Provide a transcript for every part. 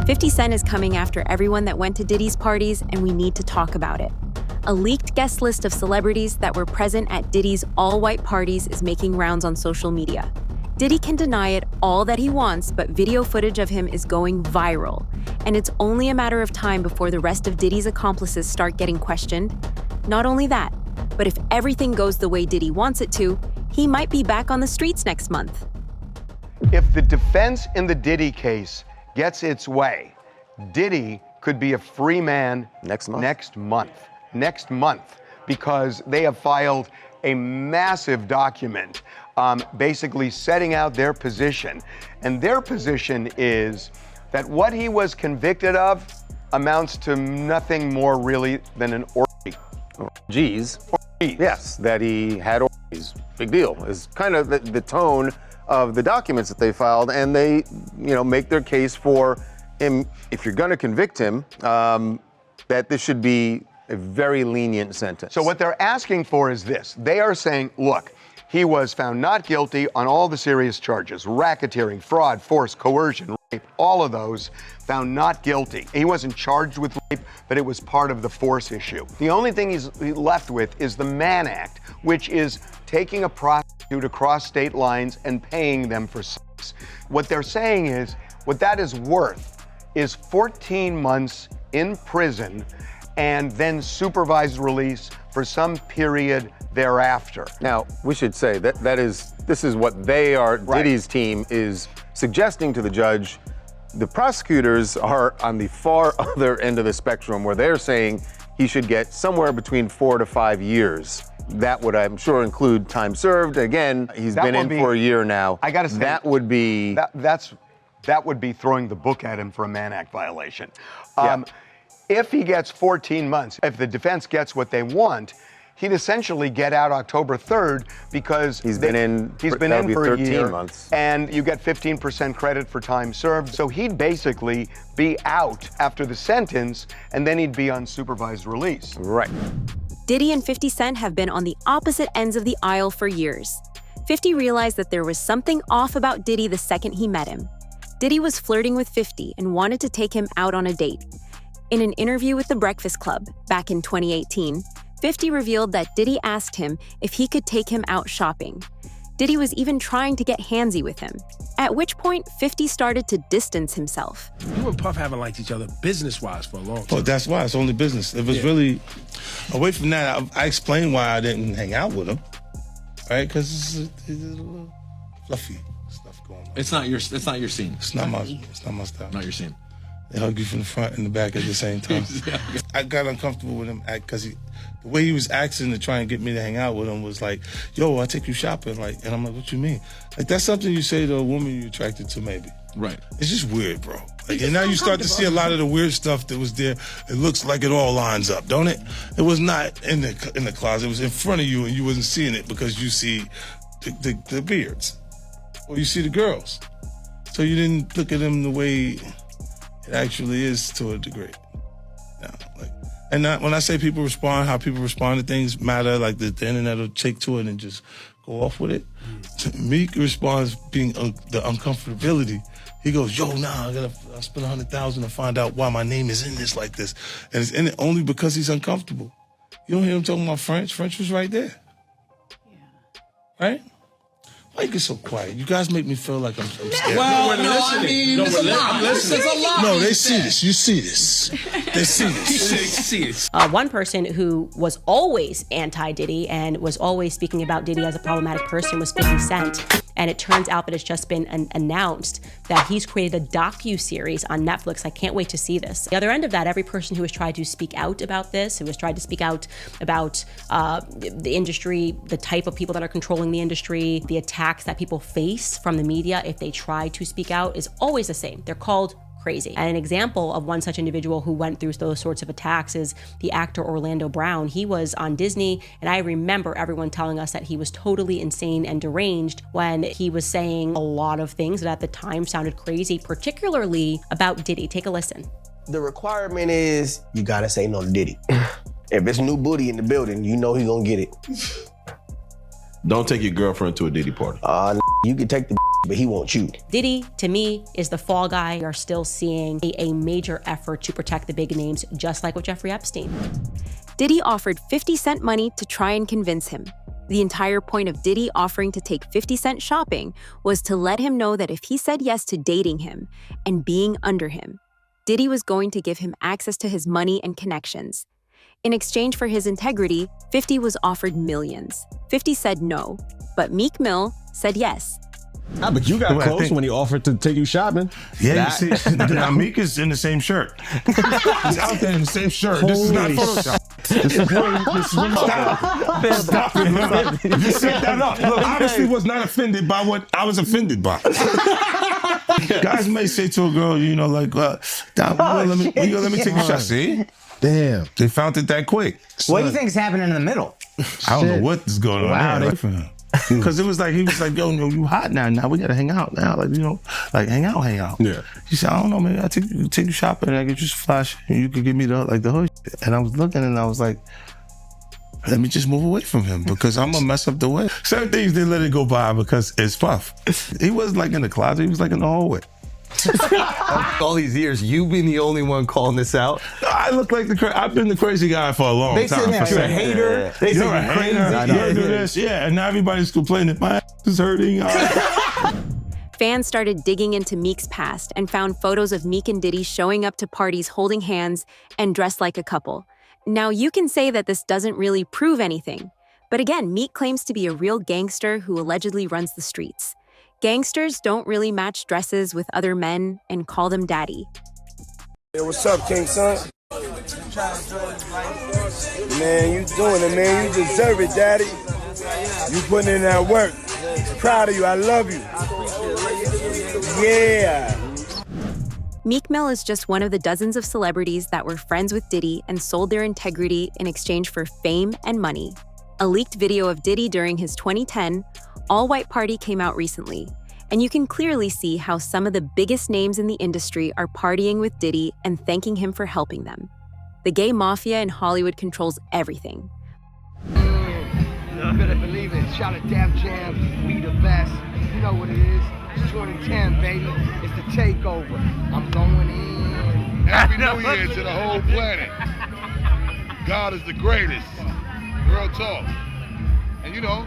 50 Cent is coming after everyone that went to Diddy's parties, and we need to talk about it. A leaked guest list of celebrities that were present at Diddy's all-white parties is making rounds on social media. Diddy can deny it all that he wants, but video footage of him is going viral. And it's only a matter of time before the rest of Diddy's accomplices start getting questioned. Not only that, but if everything goes the way Diddy wants it to, he might be back on the streets next month. If the defense in the Diddy case gets its way, Diddy could be a free man next month, because they have filed a massive document basically setting out their position. And their position is that what he was convicted of amounts to nothing more really than an orgy. Orgies. Yes, that he had orgies. Big deal. Is kind of the tone of the documents that they filed, and they, make their case for him. If you're going to convict him, that this should be a very lenient sentence. So what they're asking for is this. They are saying, look, he was found not guilty on all the serious charges: racketeering, fraud, force, coercion, rape, all of those found not guilty. He wasn't charged with rape, but it was part of the force issue. The only thing he's left with is the Mann Act, which is taking a prostitute across state lines and paying them for sex. What they're saying is, what that is worth is 14 months in prison and then supervised release for some period thereafter. Now, we should say that this is what they are, right. Diddy's team is suggesting to the judge. The prosecutors are on the far other end of the spectrum, where they're saying he should get somewhere between 4 to 5 years. That would, I'm sure, include time served. Again, he's been in for a year now. I gotta say, that would be that would be throwing the book at him for a Mann Act violation. Yeah. If he gets 14 months, if the defense gets what they want, he'd essentially get out October 3rd, because he's been in for 13 a year, months. And you get 15% credit for time served. So he'd basically be out after the sentence, and then he'd be on supervised release. Right. Diddy and 50 Cent have been on the opposite ends of the aisle for years. 50 realized that there was something off about Diddy the second he met him. Diddy was flirting with 50 and wanted to take him out on a date. In an interview with The Breakfast Club back in 2018, 50 revealed that Diddy asked him if he could take him out shopping. Diddy was even trying to get handsy with him, at which point 50 started to distance himself. You and Puff haven't liked each other business-wise for a long time. Oh, that's why. It's only business. If it's really away from that, I explained why I didn't hang out with him, right? Because it's a little fluffy stuff going on. It's not your scene. It's not my style. Not your scene. They hug you from the front and the back at the same time. Yeah. I got uncomfortable with him because the way he was asking to try and get me to hang out with him was like, yo, I'll take you shopping. And I'm like, what you mean? Like, that's something you say to a woman you're attracted to, maybe. Right. It's just weird, bro. And now you start to see a lot of the weird stuff that was there. It looks like it all lines up, don't it? It was not in the closet. It was in front of you, and you wasn't seeing it because you see the beards. Or you see the girls. So you didn't look at them the way it actually is, to a degree. When I say people respond, how people respond to things matter, like the internet will take to it and just go off with it. Meek responds being the uncomfortability. He goes, yo, nah, I'll spend $100,000 to find out why my name is in this like this. And it's in it only because he's uncomfortable. You don't hear him talking about French. French was right there. Yeah. Right? Why you get so quiet? You guys make me feel like I'm scared. Well, I'm listening. No, they see this. You see this. They see this. One person who was always anti-Diddy and was always speaking about Diddy as a problematic person was 50 Cent. And it turns out that it's just been announced that he's created a docu-series on Netflix. I can't wait to see this. The other end of that, every person who has tried to speak out about this, who has tried to speak out about the industry, the type of people that are controlling the industry, the attacks that people face from the media if they try to speak out, is always the same. They're called crazy. And an example of one such individual who went through those sorts of attacks is the actor Orlando Brown. He was on Disney, and I remember everyone telling us that he was totally insane and deranged when he was saying a lot of things that at the time sounded crazy, particularly about Diddy. Take a listen. The requirement is you gotta say no to Diddy. If it's new booty in the building, you know he's gonna get it. Don't take your girlfriend to a Diddy party. You can take the but he wants you. Diddy, to me, is the fall guy. We are still seeing a major effort to protect the big names, just like with Jeffrey Epstein. Diddy offered 50 Cent money to try and convince him. The entire point of Diddy offering to take 50 Cent shopping was to let him know that if he said yes to dating him and being under him, Diddy was going to give him access to his money and connections. In exchange for his integrity, 50 was offered millions. 50 said no, but Meek Mill said yes. Ah, but you got close when he offered to take you shopping. Yeah, you see, now Meek is in the same shirt. He's out there in the same shirt. This is not Photoshop. Stop it, man. You set that up. Look, obviously was not offended by what I was offended by. Guys may say to a girl, you know, like, let me take a shot. See? Damn. They found it that quick. What do you think is happening in the middle? I don't know what is going on there. Because it was like, he was like, yo, you hot now. Now we got to hang out now. Like, you know, like hang out. Yeah. He said, I don't know, maybe I'll take you shopping and I get you some flash and you could give me the hood. And I was looking and I was like, let me just move away from him because I'm gonna mess up the way. Certain things they let it go by because it's Puff. He wasn't like in the closet, he was like in the hallway. All these years, you've been the only one calling this out. I look like I've been the crazy guy for a long time. They say you're a hater. They say you're crazy. You do this, and now everybody's complaining. My ass is hurting. Fans started digging into Meek's past and found photos of Meek and Diddy showing up to parties holding hands and dressed like a couple. Now, you can say that this doesn't really prove anything. But again, Meek claims to be a real gangster who allegedly runs the streets. Gangsters don't really match dresses with other men and call them daddy. Hey, what's up, King Son? Man, you doing it, man. You deserve it, daddy. You putting in that work. Proud of you. I love you. Yeah. Meek Mill is just one of the dozens of celebrities that were friends with Diddy and sold their integrity in exchange for fame and money. A leaked video of Diddy during his 2010 all-white party came out recently, and you can clearly see how some of the biggest names in the industry are partying with Diddy and thanking him for helping them. The gay mafia in Hollywood controls everything. You better believe it. Shout at Def Jam. We the best. You know what it is. It's 2010, baby. It's the takeover. I'm going in. Happy New Year to the whole planet. God is the greatest. Real talk. And you know,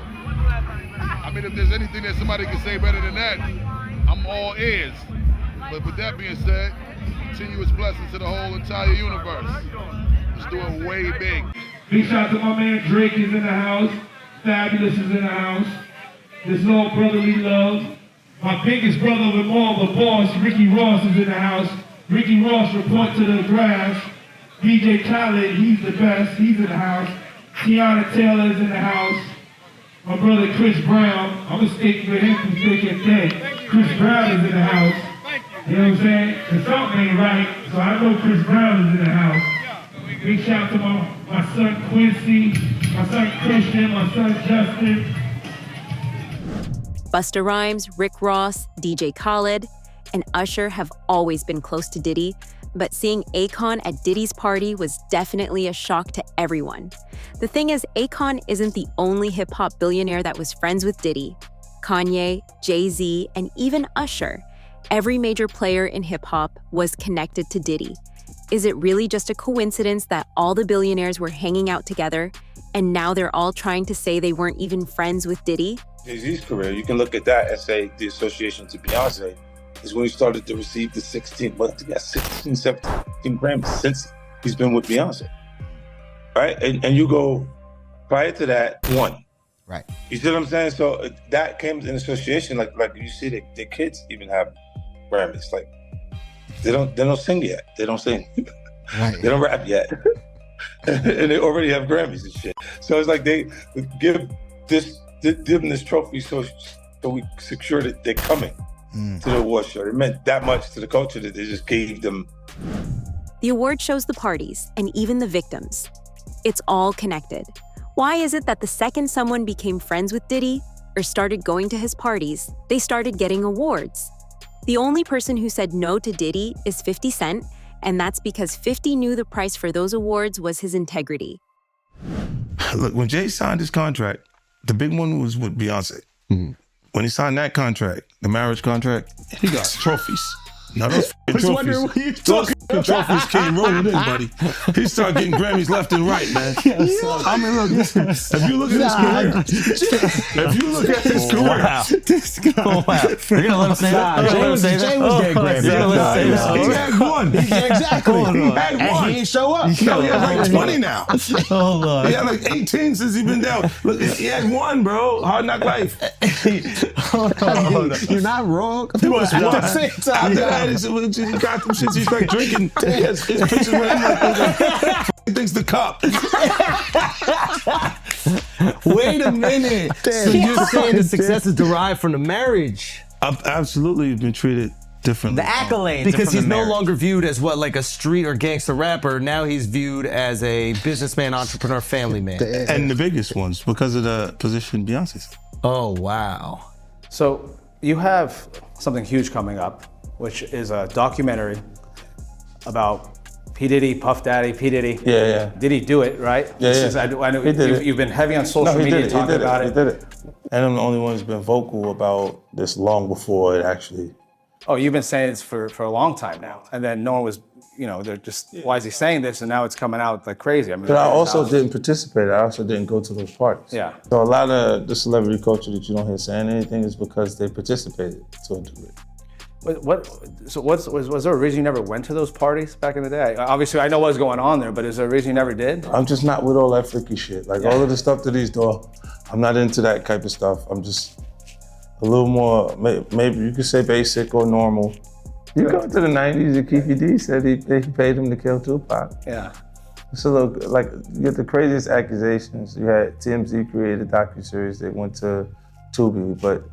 I mean, if there's anything that somebody can say better than that, I'm all ears. But with that being said, continuous blessings to the whole entire universe. Let's do it way big. Big shout out to my man Drake is in the house. Fabulous is in the house. There's no brotherly love. My biggest brother of them all, the boss, Ricky Ross is in the house. Ricky Ross, report to the grass. DJ Khaled, he's the best. He's in the house. Tiana Taylor is in the house. My brother Chris Brown, I'm gonna stick with him from thick and thin. Chris Brown is in the house. You know what I'm saying? Cause something ain't right, so I know Chris Brown is in the house. Big shout out to my son Quincy, my son Christian, my son Justin. Busta Rhymes, Rick Ross, DJ Khaled, and Usher have always been close to Diddy, but seeing Akon at Diddy's party was definitely a shock to everyone. The thing is, Akon isn't the only hip-hop billionaire that was friends with Diddy. Kanye, Jay-Z, and even Usher, every major player in hip-hop was connected to Diddy. Is it really just a coincidence that all the billionaires were hanging out together, and now they're all trying to say they weren't even friends with Diddy? Jay-Z's career, you can look at that and say the association to Beyonce is when he started to receive the 17 Grammys since he's been with Beyonce, right? And you go, prior to that, one. Right. You see what I'm saying? So that came in association, like you see the kids even have Grammys. Like they don't sing yet. They don't sing. Right. They don't rap yet. And they already have Grammys and shit. So it's like they give them this trophy so we secure that they're coming to the award show. It meant that much to the culture that they just gave them. The award shows the parties and even the victims. It's all connected. Why is it that the second someone became friends with Diddy or started going to his parties, they started getting awards? The only person who said no to Diddy is 50 Cent, and that's because 50 knew the price for those awards was his integrity. Look, when Jay signed his contract, the big one was with Beyonce. when he signed that contract, the marriage contract, he got trophies. Now those trophies, those trophies came rolling in, buddy. He started getting Grammys left and right, man. I mean, look, if you look at his career, Wow. You're gonna let him say that? Jay was getting Grammys. He had one. Exactly. He had one. And he ain't show up. No, he has like 20 now. Hold on. He had like 18 since he's been down. Look, he had one, bro. Hard Knock Life. You're not wrong. He was one. After that, he got them shits. He's like drinking. His pictures with him like thinks the cup. Wait a minute. So you're saying the success is derived from the marriage? I've absolutely been treated differently. The accolades. Because he's no marriage. longer viewed as what, like a street or gangster rapper. Now he's viewed as a businessman, entrepreneur, family man. And the biggest ones because of the position Beyonce's. Oh, wow. So you have something huge coming up, which is a documentary about P. Diddy, Puff Daddy, P. Diddy. Yeah. Did he do it, right? I know He did it. you've been heavy on social media talking about it. He did it. And I'm the only one who's been vocal about this long before it actually. Oh, you've been saying this for a long time now. And then no one was, they're just, why is he saying this? And now it's coming out like crazy. I mean, But I also didn't participate. I also didn't go to those parties. Yeah. So a lot of the celebrity culture that you don't hear saying anything is because they participated to a degree. Was there a reason you never went to those parties back in the day? Obviously, I know what was going on there, but is there a reason you never did? I'm just not with all that freaky shit. Like all of the stuff that he's doing, I'm not into that type of stuff. I'm just a little more, maybe you could say basic or normal. You go to the 90s and Keefy D said he paid him to kill Tupac. Yeah. So look, like you get the craziest accusations. You had TMZ created a docuseries. They went to Tubi, but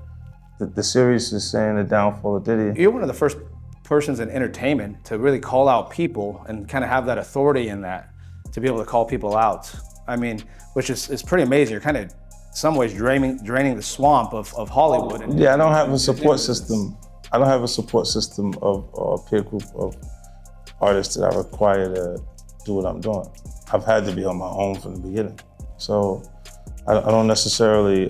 the series is saying the downfall of Diddy. You're one of the first persons in entertainment to really call out people and kind of have that authority in that, to be able to call people out. I mean, which is pretty amazing. You're kind of, in some ways, draining the swamp of Hollywood. I don't have a support system. I don't have a support system of a peer group of artists that I require to do what I'm doing. I've had to be on my own from the beginning. So I don't necessarily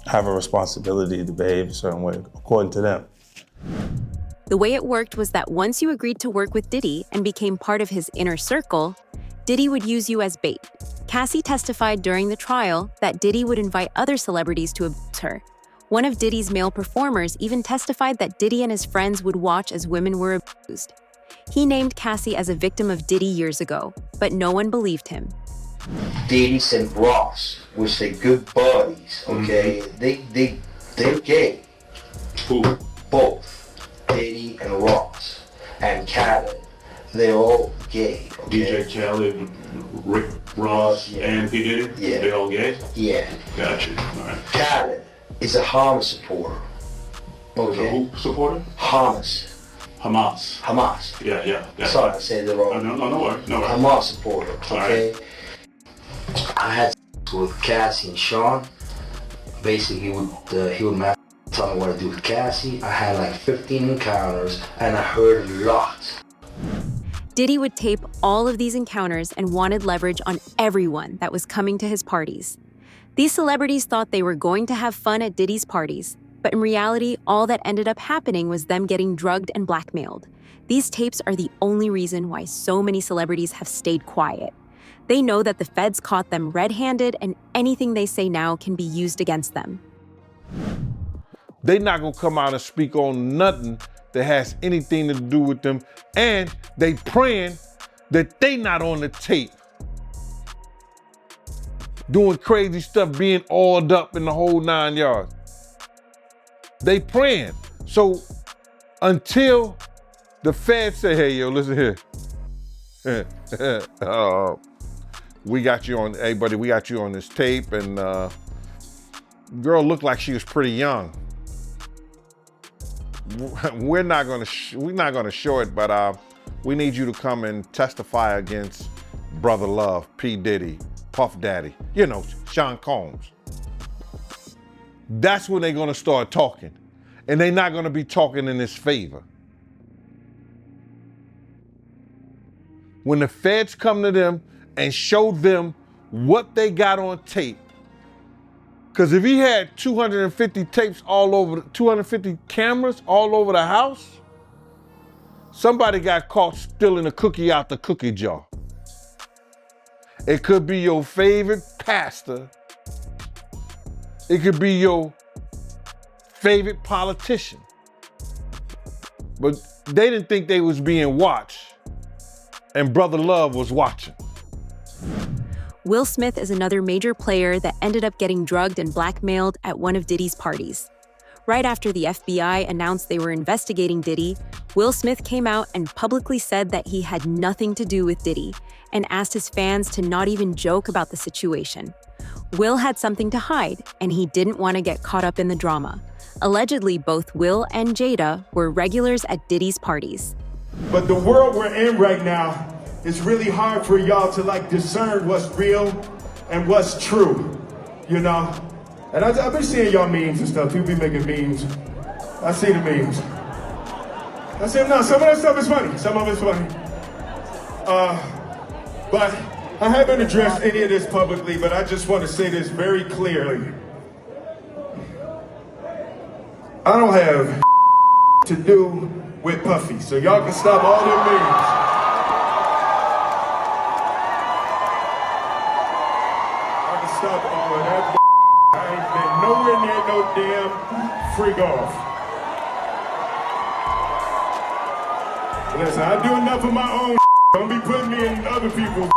have a responsibility to behave a certain way, according to them. The way it worked was that once you agreed to work with Diddy and became part of his inner circle, Diddy would use you as bait. Cassie testified during the trial that Diddy would invite other celebrities to abuse her. One of Diddy's male performers even testified that Diddy and his friends would watch as women were abused. He named Cassie as a victim of Diddy years ago, but no one believed him. Diddy and Ross, which they good buddies, okay? They're gay. Who? Both. Diddy and Ross. And Khaled. They're all gay, okay? DJ Khaled, Rick Ross, and P. Diddy? Yeah. They all gay? Yeah. Gotcha. All right. Khaled is a Hamas supporter. Okay? Who supporter? Hamas. Yeah. Sorry, I said it wrong. No worries. Hamas supporter, okay? Right. I had with Cassie and Sean. Basically, he would tell me what to do with Cassie. I had like 15 encounters, and I heard a lot. Diddy would tape all of these encounters and wanted leverage on everyone that was coming to his parties. These celebrities thought they were going to have fun at Diddy's parties, but in reality, all that ended up happening was them getting drugged and blackmailed. These tapes are the only reason why so many celebrities have stayed quiet. They know that the feds caught them red-handed, and anything they say now can be used against them. They not gonna come out and speak on nothing that has anything to do with them, and they praying that they not on the tape doing crazy stuff, being oiled up in the whole 9 yards. They praying. So until the feds say, hey, yo, listen here. We got you on, hey buddy, we got you on this tape, and girl looked like she was pretty young. We're not gonna show it, but we need you to come and testify against Brother Love, P. Diddy, Puff Daddy, Sean Combs. That's when they're gonna start talking, and they're not gonna be talking in his favor. When the feds come to them and show them what they got on tape, Because if he had 250 tapes all over, 250 cameras all over the house, somebody got caught stealing a cookie out the cookie jar. It could be your favorite pastor. It could be your favorite politician. But they didn't think they was being watched, and Brother Love was watching. Will Smith is another major player that ended up getting drugged and blackmailed at one of Diddy's parties. Right after the FBI announced they were investigating Diddy, Will Smith came out and publicly said that he had nothing to do with Diddy and asked his fans to not even joke about the situation. Will had something to hide, and he didn't want to get caught up in the drama. Allegedly, both Will and Jada were regulars at Diddy's parties. But the world we're in right now, it's really hard for y'all to discern what's real and what's true, you know? And I've been seeing y'all memes and stuff. People be making memes. I see the memes. I see them now. Some of that stuff is funny. Some of it's funny. But I haven't addressed any of this publicly, but I just want to say this very clearly. I don't have to do with Puffy, so y'all can stop all them memes. Stop all of that. I ain't been nowhere near no damn freak off. Listen, I do enough of my own. Don't be putting me in other people's.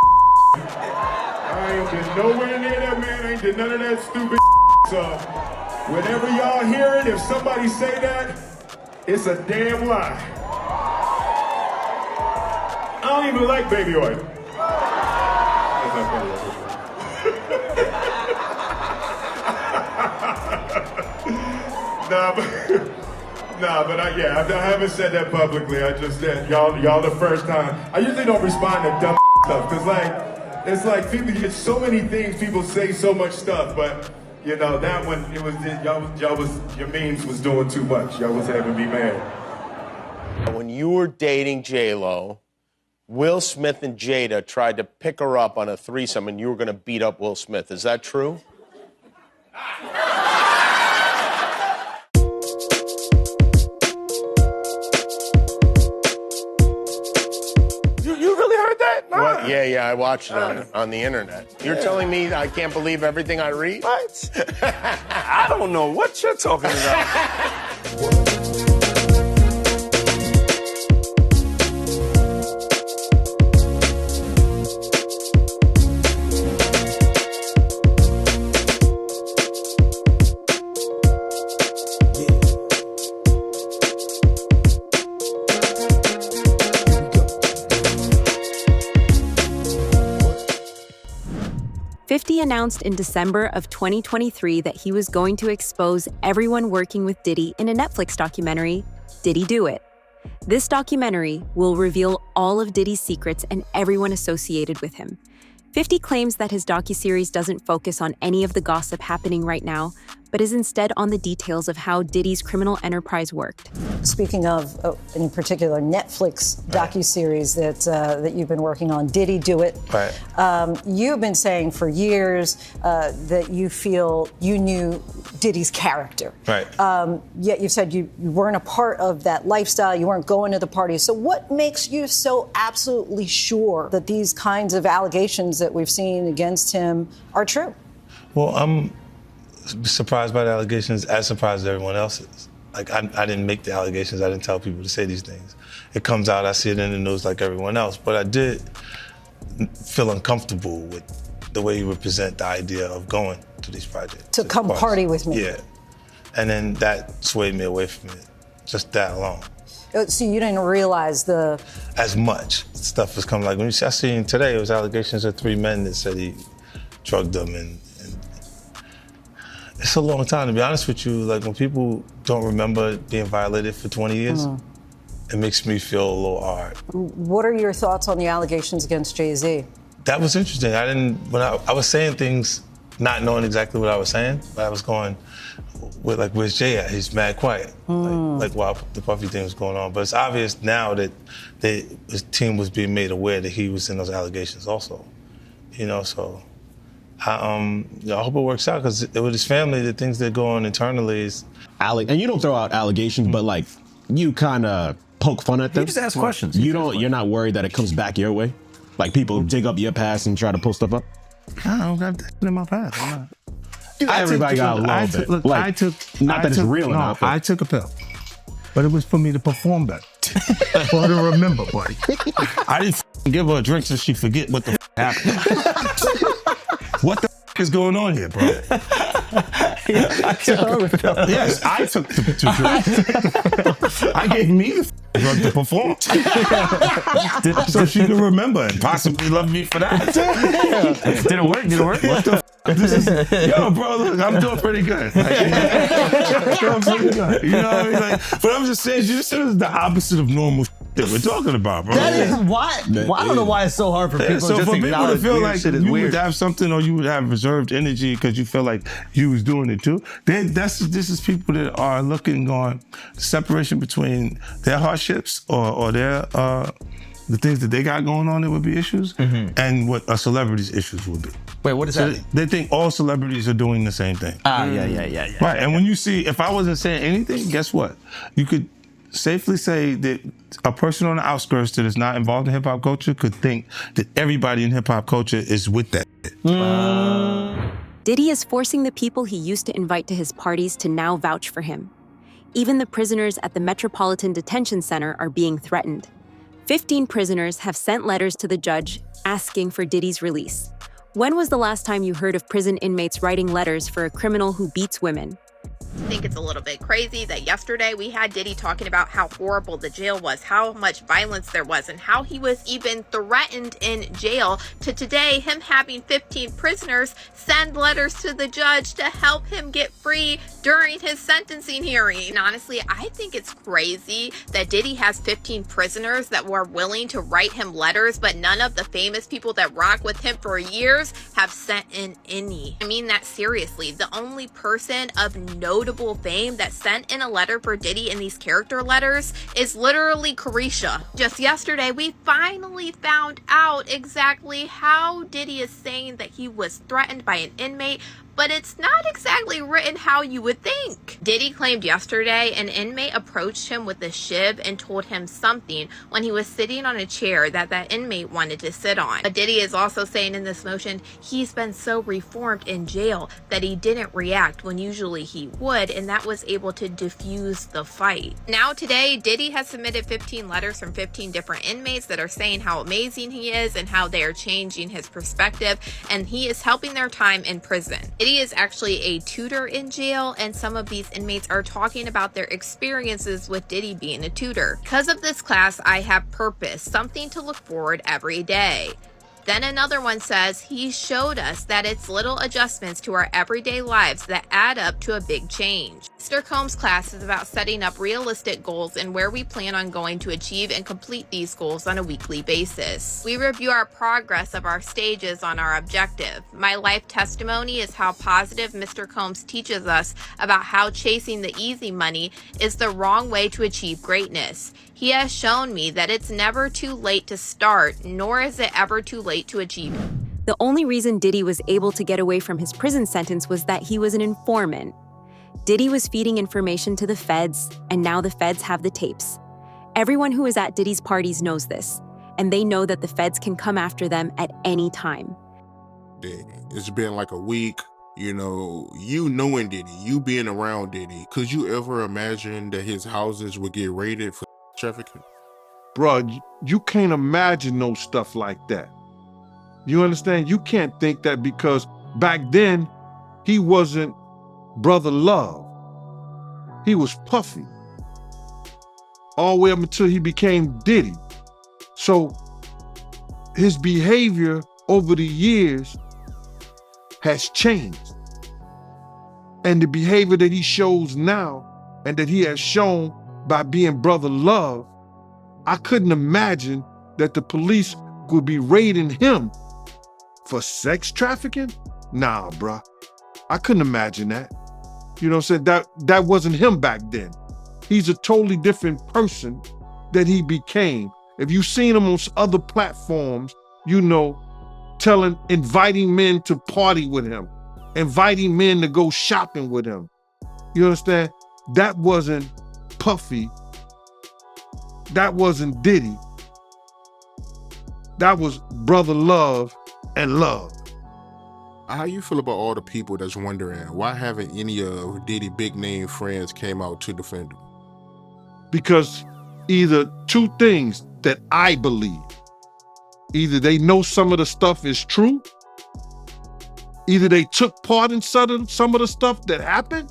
I ain't been nowhere near that, man. I ain't did none of that stupid. So, whenever y'all hear it, if somebody say that, it's a damn lie. I don't even like baby oil. But I haven't said that publicly. I just said y'all the first time. I usually don't respond to dumb stuff because it's like people get so many things. People say so much stuff, but you know that one your memes was doing too much. Y'all was having me mad. When you were dating J-Lo, Will Smith and Jada tried to pick her up on a threesome, and you were going to beat up Will Smith. Is that true? You really heard that? Nah. What? Yeah, I watched it on the internet. You're telling me I can't believe everything I read? What? I don't know what you're talking about. 50 announced in December of 2023 that he was going to expose everyone working with Diddy in a Netflix documentary, Did He Do It? This documentary will reveal all of Diddy's secrets and everyone associated with him. 50 claims that his docuseries doesn't focus on any of the gossip happening right now, but is instead on the details of how Diddy's criminal enterprise worked. Speaking of, in particular, Netflix docuseries that you've been working on, Did He Do It? Right. You've been saying for years that you feel you knew Diddy's character. Right. Yet you said you weren't a part of that lifestyle, you weren't going to the parties. So what makes you so absolutely sure that these kinds of allegations that we've seen against him are true? Well, I'm surprised by the allegations, as surprised as everyone else is. Like, I didn't make the allegations. I didn't tell people to say these things. It comes out, I see it in the news like everyone else. But I did feel uncomfortable with the way he would present the idea of going to these projects. To come party with me. Yeah. And then that swayed me away from it. Just that alone. So you didn't realize the... As much stuff was coming. Like, when I seen today, it was allegations of 3 men that said he drugged them, and it's a long time, to be honest with you. Like, when people don't remember being violated for 20 years, it makes me feel a little hard. What are your thoughts on the allegations against Jay-Z? That was interesting. When I was saying things, not knowing exactly what I was saying, but I was going, where's Jay at? He's mad quiet. Like while the Puffy thing was going on. But it's obvious now that his team was being made aware that he was in those allegations also. You know, so I hope it works out because with his family, the things that go on internally is. And you don't throw out allegations, but like you kind of poke fun at them. You just ask questions. You're not worried that it comes back your way? Like people dig up your past and try to pull stuff up? I don't got that in my past. I'm not. Everybody got a little bit. Look, like, not that it's real enough. I took a pill, but it was for me to perform better. For her to remember, buddy. I didn't give her a drink so she forget what the happened. What the is going on here, bro? Yes, I took the drinks. I gave me the drug to perform. So she can remember and possibly love me for that. Did it work? What the this is, yo, bro, look, I'm doing pretty good. Like, doing pretty good. You know what I mean? Like, but I'm just saying, this is the opposite of normal that we're talking about, bro. That is why. I don't know why it's so hard for people so just for to people to acknowledge feel weird like shit is you weird. would have something or you would have reserved energy because you feel like you was doing it too. This is people that are looking on the separation between their hardships or their the things that they got going on that would be issues and what a celebrity's issues would be. Wait, what is that? They think all celebrities are doing the same thing. Yeah. Right, and when you see, if I wasn't saying anything, guess what? You could safely say that a person on the outskirts that is not involved in hip hop culture could think that everybody in hip hop culture is with that. Diddy is forcing the people he used to invite to his parties to now vouch for him. Even the prisoners at the Metropolitan Detention Center are being threatened. 15 prisoners have sent letters to the judge asking for Diddy's release. When was the last time you heard of prison inmates writing letters for a criminal who beats women? I think it's a little bit crazy that yesterday we had Diddy talking about how horrible the jail was, how much violence there was, and how he was even threatened in jail, to today him having 15 prisoners send letters to the judge to help him get free during his sentencing hearing. And honestly, I think it's crazy that Diddy has 15 prisoners that were willing to write him letters, but none of the famous people that rock with him for years have sent in any. I mean that seriously. The only person of notable fame that sent in a letter for Diddy in these character letters is literally Carisha. Just yesterday, we finally found out exactly how Diddy is saying that he was threatened by an inmate, but it's not exactly written how you would think. Diddy claimed yesterday an inmate approached him with a shiv and told him something when he was sitting on a chair that inmate wanted to sit on. But Diddy is also saying in this motion he's been so reformed in jail that he didn't react when usually he would, and that was able to diffuse the fight. Now today, Diddy has submitted 15 letters from 15 different inmates that are saying how amazing he is and how they are changing his perspective, and he is helping their time in prison. Diddy is actually a tutor in jail, and some of these inmates are talking about their experiences with Diddy being a tutor. Because of this class, I have purpose, something to look forward every day. Then another one says, he showed us that it's little adjustments to our everyday lives that add up to a big change. Mr. Combs' class is about setting up realistic goals and where we plan on going to achieve and complete these goals on a weekly basis. We review our progress of our stages on our objective. My life testimony is how positive Mr. Combs teaches us about how chasing the easy money is the wrong way to achieve greatness. He has shown me that it's never too late to start, nor is it ever too late to achieve. The only reason Diddy was able to get away from his prison sentence was that he was an informant. Diddy was feeding information to the feds, and now the feds have the tapes. Everyone who is at Diddy's parties knows this, and they know that the feds can come after them at any time. It's been like a week, you knowing Diddy, you being around Diddy. Could you ever imagine that his houses would get raided for trafficking? Bro, you can't imagine no stuff like that. You understand? You can't think that because back then, he wasn't Brother Love. He was Puffy. All the way up until he became Diddy. So his behavior over the years has changed. And the behavior that he shows now and that he has shown by being Brother Love, I couldn't imagine that the police would be raiding him for sex trafficking? Nah, bruh. I couldn't imagine that. You know what I'm saying? That wasn't him back then. He's a totally different person that he became. If you've seen him on other platforms, inviting men to party with him, inviting men to go shopping with him. You understand? That wasn't Puffy. That wasn't Diddy. That was brother love and love. How you feel about all the people that's wondering why haven't any of Diddy big name friends came out to defend him? Because either two things that I believe. Either they know some of the stuff is true, either they took part in some of the stuff that happened,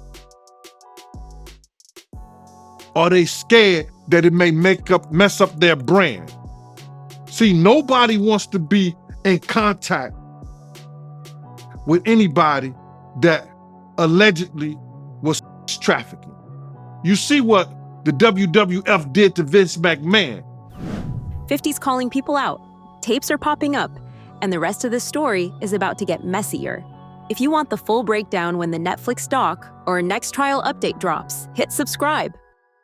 or they scared that it may mess up their brand. See, nobody wants to be in contact with anybody that allegedly was trafficking. You see what the WWF did to Vince McMahon. 50's calling people out, tapes are popping up, and the rest of the story is about to get messier. If you want the full breakdown when the Netflix doc or next trial update drops, hit subscribe